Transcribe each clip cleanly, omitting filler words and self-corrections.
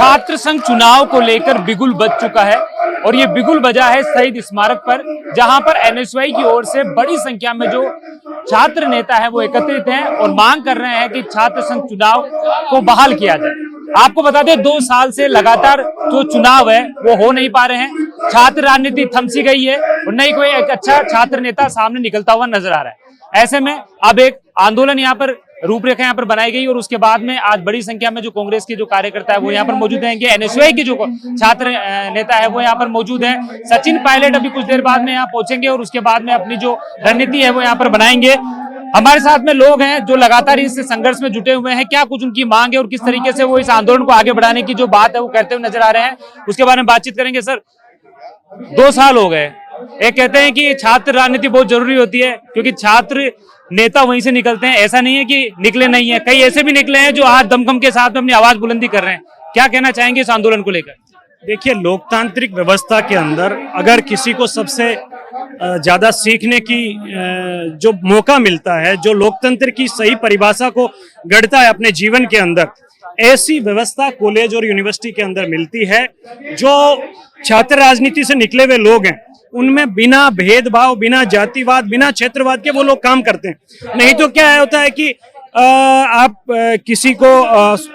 छात्र संघ चुनाव को लेकर बिगुल बज चुका है और ये बिगुल बजा है शहीद स्मारक पर, जहां पर एनएसयूआई की ओर से बड़ी संख्या में जो छात्र नेता है वो एकत्रित हैं और मांग कर रहे हैं कि छात्र संघ चुनाव को बहाल किया जाए। आपको बता दें 2 साल से लगातार जो चुनाव है वो हो नहीं पा रहे हैं, छात्र राजनीति थम सी गई है और नहीं कोई एक अच्छा छात्र नेता सामने निकलता हुआ नजर आ रहा है। ऐसे में अब एक आंदोलन यहाँ पर रूपरेखा यहाँ पर बनाई गई और उसके बाद में आज बड़ी संख्या में जो कांग्रेस के जो कार्यकर्ता है वो यहाँ पर मौजूद हैं, एनएसयूआई के जो छात्र नेता है वो यहाँ पर मौजूद हैं। सचिन पायलट अभी कुछ देर बाद में यहाँ पहुंचेंगे और उसके बाद में अपनी जो रणनीति है वो यहाँ पर बनाएंगे। हमारे साथ में लोग हैं जो लगातार इस संघर्ष में जुटे हुए हैं, क्या कुछ उनकी मांग है और किस तरीके से वो इस आंदोलन को आगे बढ़ाने की जो बात है वो करते हुए नजर आ रहे हैं, उसके बारे में बातचीत करेंगे। सर, 2 साल हो गए, एक कहते हैं कि छात्र राजनीति बहुत जरूरी होती है क्योंकि छात्र नेता वहीं से निकलते हैं, ऐसा नहीं है कि निकले नहीं है, कई ऐसे भी निकले हैं जो आज दमखम के साथ में अपनी आवाज बुलंदी कर रहे हैं। क्या कहना चाहेंगे इस आंदोलन को लेकर? देखिए, लोकतांत्रिक व्यवस्था के अंदर अगर किसी को सबसे ज्यादा सीखने की जो मौका मिलता है, जो लोकतंत्र की सही परिभाषा को गढ़ता है अपने जीवन के अंदर, ऐसी व्यवस्था कॉलेज और यूनिवर्सिटी के अंदर मिलती है। जो छात्र राजनीति से निकले हुए लोग हैं उनमें बिना भेदभाव, बिना जातिवाद, बिना क्षेत्रवाद के वो लोग काम करते हैं। नहीं तो क्या होता है कि आप किसी को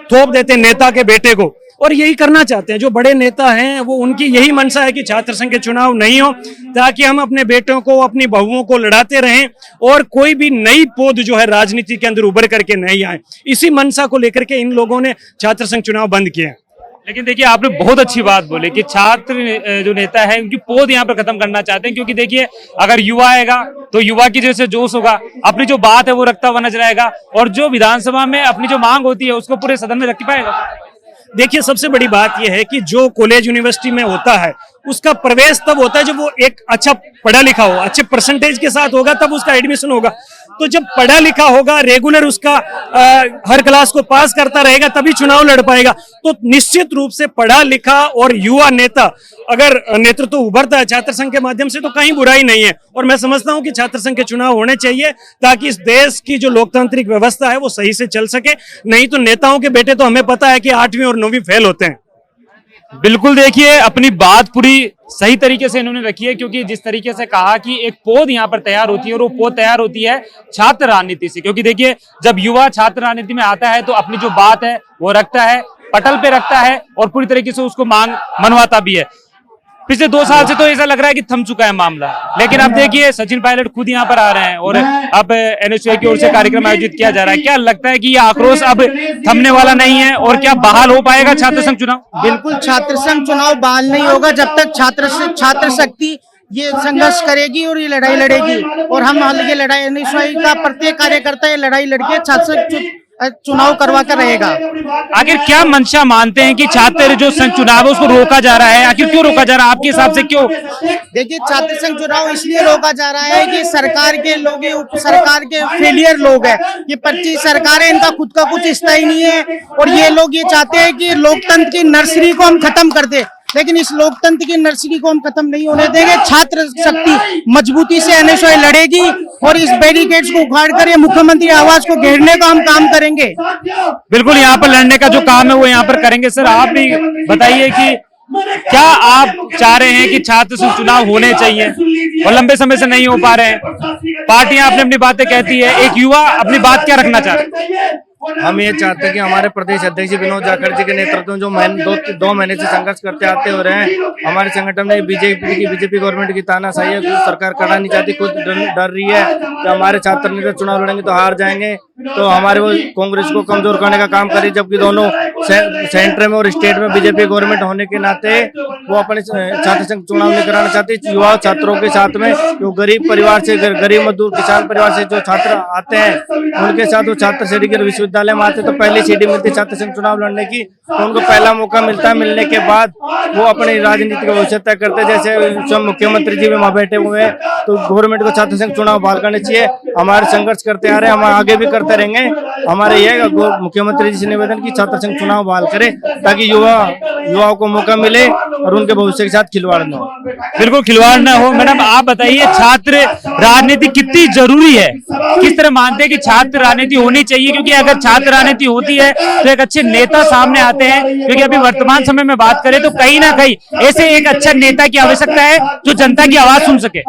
थोप देते हैं नेता के बेटे को, और यही करना चाहते हैं जो बड़े नेता हैं, वो उनकी यही मंशा है कि छात्र संघ के चुनाव नहीं हो ताकि हम अपने बेटों को, अपनी बहुओं को लड़ाते रहें और कोई भी नई पौध जो है राजनीति के अंदर उभर करके नहीं आए। इसी मंशा को लेकर के इन लोगों ने छात्र संघ चुनाव बंद किए हैं। लेकिन देखिए, आपने बहुत अच्छी बात बोली कि छात्र जो नेता है उनकी पौध यहाँ पर खत्म करना चाहते हैं, क्योंकि देखिए अगर युवा आएगा तो युवा की जैसे जोश होगा, अपनी जो बात है वो रखता हुआ नजर आएगा और जो विधानसभा में अपनी जो मांग होती है उसको पूरे सदन में रख पाएगा। देखिए, सबसे बड़ी बात यह है कि जो कॉलेज यूनिवर्सिटी में होता है उसका प्रवेश तब होता है जब वो एक अच्छा पढ़ा लिखा हो, अच्छे परसेंटेज के साथ होगा, तब उसका एडमिशन होगा। तो जब पढ़ा लिखा होगा, रेगुलर उसका हर क्लास को पास करता रहेगा, तभी चुनाव लड़ पाएगा। तो निश्चित रूप से पढ़ा लिखा और युवा नेता अगर नेतृत्व उभरता है छात्र संघ के माध्यम से तो कहीं बुराई नहीं है। और मैं समझता हूं कि छात्र संघ के चुनाव होने चाहिए ताकि इस देश की जो लोकतांत्रिक व्यवस्था है वो सही से चल सके। नहीं तो नेताओं के बेटे तो हमें पता है कि 8वीं और 9वीं फेल होते हैं। बिल्कुल, देखिए अपनी बात पूरी सही तरीके से इन्होंने रखी है, क्योंकि जिस तरीके से कहा कि एक पौध यहाँ पर तैयार होती है और वो पौध तैयार होती है छात्र राजनीति से, क्योंकि देखिए जब युवा छात्र राजनीति में आता है तो अपनी जो बात है वो रखता है, पटल पे रखता है और पूरी तरीके से उसको मांग मनवाता भी है। पिछले 2 साल से तो ऐसा लग रहा है कि थम चुका है मामला, लेकिन अब देखिए सचिन पायलट खुद यहाँ पर आ रहे हैं और अब एनएसयूआई की ओर से कार्यक्रम आयोजित किया जा रहा है। क्या लगता है कि ये आक्रोश अब थमने वाला नहीं है और क्या बहाल हो पाएगा छात्र संघ चुनाव? बिल्कुल, छात्र संघ चुनाव बहाल नहीं होगा जब तक छात्र शक्ति ये संघर्ष करेगी और ये लड़ाई लड़ेगी। और हम ये लड़ाई एनएसयूआई का प्रत्येक कार्यकर्ता ये लड़ाई लड़के छात्र चुनाव करवा कर रहेगा। आखिर क्या मंशा मानते हैं कि छात्र जो संघ चुनाव है उसको रोका जा रहा है? आखिर क्यों रोका जा रहा है आपके हिसाब से, क्यों? देखिए, छात्र संघ चुनाव इसलिए रोका जा रहा है कि सरकार के लोग, सरकार के फेलियर लोग हैं। ये 25 सरकारें, इनका खुद का कुछ स्थायी नहीं है और ये लोग ये चाहते हैं कि लोकतंत्र की नर्सरी को हम खत्म कर दे, लेकिन इस लोकतंत्र की नर्सरी को हम खत्म नहीं होने देंगे। छात्र शक्ति मजबूती से एनएसयूआई लड़ेगी और इस बैरिकेड्स को उखाड़कर ये मुख्यमंत्री आवास को घेरने का हम काम करेंगे। बिल्कुल, यहाँ पर लड़ने का जो काम है वो यहाँ पर करेंगे। सर, आप भी बताइए कि क्या आप चाह रहे हैं कि छात्र संघ चुनाव होने चाहिए और लंबे समय से नहीं हो पा रहे हैं? पार्टियां अपनी अपनी बातें कहती है, एक युवा अपनी बात क्या रखना चाहता है? हम ये चाहते हैं कि हमारे प्रदेश अध्यक्ष विनोद जाखड़ जी के नेतृत्व में जो 2 महीने से संघर्ष करते आते हो रहे हैं, हमारे संगठन में बीजेपी गवर्नमेंट की तानाशाही है, सरकार करना नहीं चाहती, खुद डर रही है कि हमारे छात्र नेता चुनाव लड़ेंगे तो हार जाएंगे, तो हमारे वो कांग्रेस को कमजोर करने का काम करी। जबकि दोनों सेंटर में और स्टेट में बीजेपी गवर्नमेंट होने के नाते वो अपने छात्र संघ चुनाव नहीं कराना चाहती। युवा छात्रों के साथ में जो गरीब परिवार से, गरीब मजदूर किसान परिवार से जो छात्र आते हैं उनके साथ वो छात्र श्रेणी विश्वविद्यालय में आते तो पहली सीढ़ी मिलती छात्र संघ चुनाव लड़ने की, तो उनको पहला मौका मिलता है। मिलने के बाद वो अपनी राजनीति का भविष्य तय करते हैं। जैसे मुख्यमंत्री जी भी वहाँ बैठे हुए हैं, तो गवर्नमेंट को छात्र संघ चुनाव बहाल करने चाहिए। हमारे संघर्ष करते आ रहे हैं, हम आगे भी करते रहेंगे। हमारे ये मुख्यमंत्री जी से निवेदन की छात्र संघ चुनाव बहाल करे ताकि युवाओं को मौका मिले और उनके भविष्य के साथ खिलवाड़ न हो। बिल्कुल खिलवाड़ ना हो। मैडम आप बताइए, छात्र राजनीति कितनी जरूरी है, किस तरह मानते हैं कि छात्र राजनीति होनी चाहिए? क्योंकि अगर छात्र राजनीति होती है तो एक अच्छे नेता सामने आते हैं, क्योंकि अभी वर्तमान समय में बात करें तो कहीं ना कहीं ऐसे एक अच्छा नेता की आवश्यकता है जो जनता की आवाज सुन सके।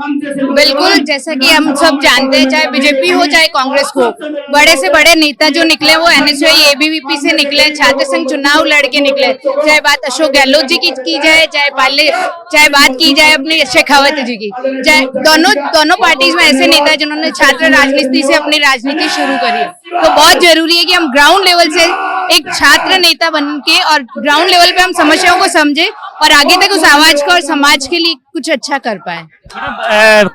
बिल्कुल, जैसा कि हम सब जानते हैं, चाहे बीजेपी हो चाहे कांग्रेस हो, बड़े से बड़े नेता जो निकले वो एनएसयूआई एबीवीपी से निकले, छात्र संघ चुनाव लड़के निकले। चाहे बात अशोक गहलोत जी की जाए, चाहे बात की जाए अपने शेखावत जी की, चाहे दोनों पार्टीज में ऐसे नेता है जिन्होंने छात्र राजनीति से अपनी राजनीति शुरू करी है। तो बहुत जरूरी है कि हम ग्राउंड लेवल से एक छात्र नेता बन के और ग्राउंड लेवल पे हम समस्याओं को समझे और आगे तक उस आवाज को और समाज के लिए कुछ अच्छा कर पाए।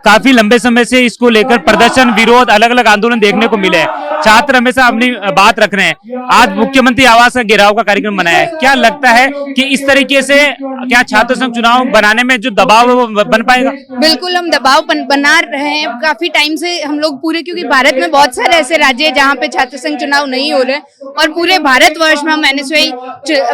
काफी लंबे समय से इसको लेकर प्रदर्शन, विरोध, अलग अलग आंदोलन देखने को मिले हैं। छात्र हमेशा अपनी बात रख रहे हैं। आज मुख्यमंत्री आवास का घेराव का कार्यक्रम बनाया है। क्या लगता है कि इस तरीके से क्या छात्र संघ चुनाव बनाने में जो दबाव है वो बन पाएगा? बिल्कुल, हम दबाव बना रहे हैं काफी टाइम से हम लोग पूरे, क्योंकि भारत में बहुत सारे ऐसे राज्य हैं जहाँ पे छात्र संघ चुनाव नहीं हो रहे और पूरे भारतवर्ष में हम एनएसयूआई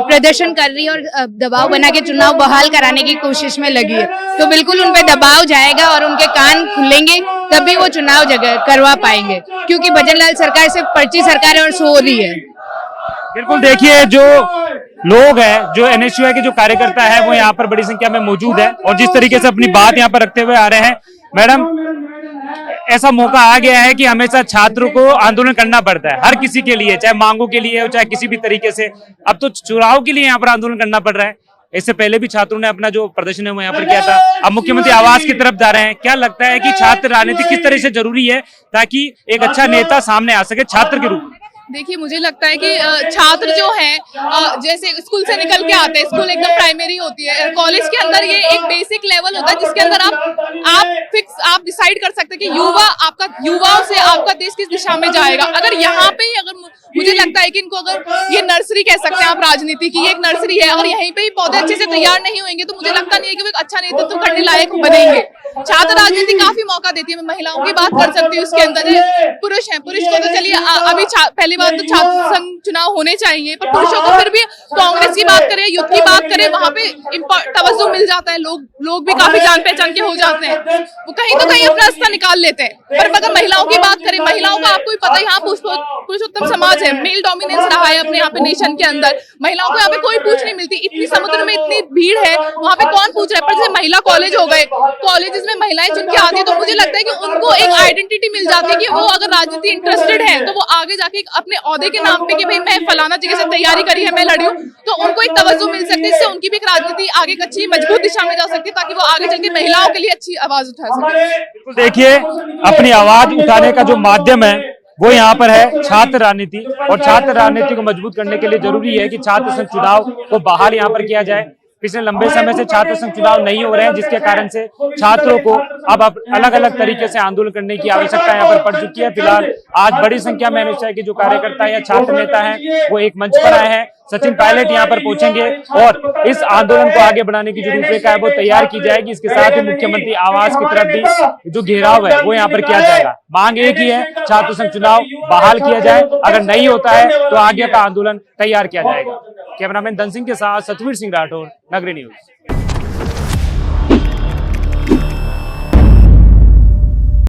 प्रदर्शन कर रही है और दबाव बना के चुनाव बहाल कराने की कोशिश में लगी है। तो बिल्कुल उन पे दबाव जाएगा और उनके कान खुलेंगे तभी वो चुनाव करवा पाएंगे, क्योंकि भजन लाल सरकार सिर्फ पर्ची सरकार है और सो रही है। बिल्कुल, देखिए जो लोग हैं, जो एनएसयूआई के जो कार्यकर्ता है वो यहाँ पर बड़ी संख्या में मौजूद है और जिस तरीके से अपनी बात यहाँ पर रखते हुए आ रहे हैं। मैडम, ऐसा मौका आ गया है कि हमेशा छात्रों को आंदोलन करना पड़ता है, हर किसी के लिए, चाहे मांगों के लिए हो चाहे किसी भी तरीके से। अब तो चुनाव के लिए यहाँ पर आंदोलन करना पड़ रहा है। इससे पहले भी छात्रों ने अपना जो प्रदर्शन है वो यहाँ पर किया था। अब मुख्यमंत्री आवास की तरफ जा रहे हैं। क्या लगता है कि छात्र राजनीति किस तरह से जरूरी है ताकि एक अच्छा नेता सामने आ सके छात्र के रूप में? देखिए, मुझे लगता है कि छात्र जो है जैसे स्कूल से निकल के आते हैं, स्कूल एकदम प्राइमरी होती है, कॉलेज के अंदर ये एक बेसिक लेवल होता है जिसके अंदर आप डिसाइड कर सकते हैं कि युवाओं से आपका देश किस दिशा में जाएगा। अगर यहाँ पे ही मुझे लगता है कि इनको अगर ये नर्सरी कह सकते हैं आप राजनीति की, ये एक नर्सरी है, अगर यहीं पे ही पौधे अच्छे से तैयार नहीं होंगे तो मुझे लगता नहीं है कि वो एक अच्छा नेतृत्व करने लायक बनेंगे। छात्र राजनीति काफी मौका देती है। मैं महिलाओं की बात कर सकती हूँ, उसके अंदर पुरुष हैं, पुरुष को तो चलिए अभी पहली बात तो छात्र संघ चुनाव होने चाहिए, पर पुरुषों को फिर भी कांग्रेस की बात करें, युद्ध की बात करें, वहां पे तवज्जो मिल जाता है। लोग भी काफी जान पहचान के हो जाते हैं, वो कहीं तो कहीं अपना रास्ता निकाल लेते हैं। पर अगर महिलाओं की बात करें, महिलाओं का आपको भी पता है यहाँ पुरुषोत्तम समाज है, मेल डोमिनेंस रहा है अपने यहाँ पे नेशन के अंदर। महिलाओं को यहाँ पे कोई पूछ नहीं मिलती। इतनी समुद्र में इतनी भीड़ है, वहाँ पे कौन पूछ रहा है? पर जैसे महिला कॉलेज हो गए, कॉलेजेस में महिलाएं चुन के आती है तो मुझे लगता है कि उनको एक आइडेंटिटी मिल जाती है कि वो अगर राजनीति इंटरेस्टेड है तो वो आगे जाके अपने ओहदे के नाम पे कि भाई मैं फलाना जगह से तैयारी करी है, मैं लड़ी हूँ, तो उनको एक तवज्जो मिल सकती है। इससे उनकी भी एक राजनीति आगे एक अच्छी मजबूत दिशा में जा सकती है ताकि वो आगे चल के महिलाओं के लिए अच्छी आवाज उठा सके। देखिए, अपनी आवाज उठाने का जो माध्यम है वो यहाँ पर है छात्र राजनीति, और छात्र राजनीति को मजबूत करने के लिए जरूरी है कि छात्र संघ चुनाव को बहाल यहाँ पर किया जाए। पिछले लंबे समय से छात्र संघ चुनाव नहीं हो रहे हैं, जिसके कारण से छात्रों को अब अलग अलग तरीके से आंदोलन करने की आवश्यकता यहाँ पर पड़ चुकी है। फिलहाल आज बड़ी संख्या में एनएसयूआई के जो कार्यकर्ता या छात्र नेता हैं वो एक मंच पर आए हैं। सचिन पायलट यहाँ पर पहुंचेंगे और इस आंदोलन को आगे बढ़ाने की जो रूपरेखा है वो तैयार की जाएगी। इसके साथ ही मुख्यमंत्री आवास की तरफ भी जो घेराव है वो यहाँ पर किया जाएगा। मांग एक ही है, छात्र संघ चुनाव बहाल किया जाए। अगर नहीं होता है तो आगे का आंदोलन तैयार किया जाएगा। कैमरामैन धन सिंह के साथ सतवीर सिंह राठौर, नगरी न्यूज।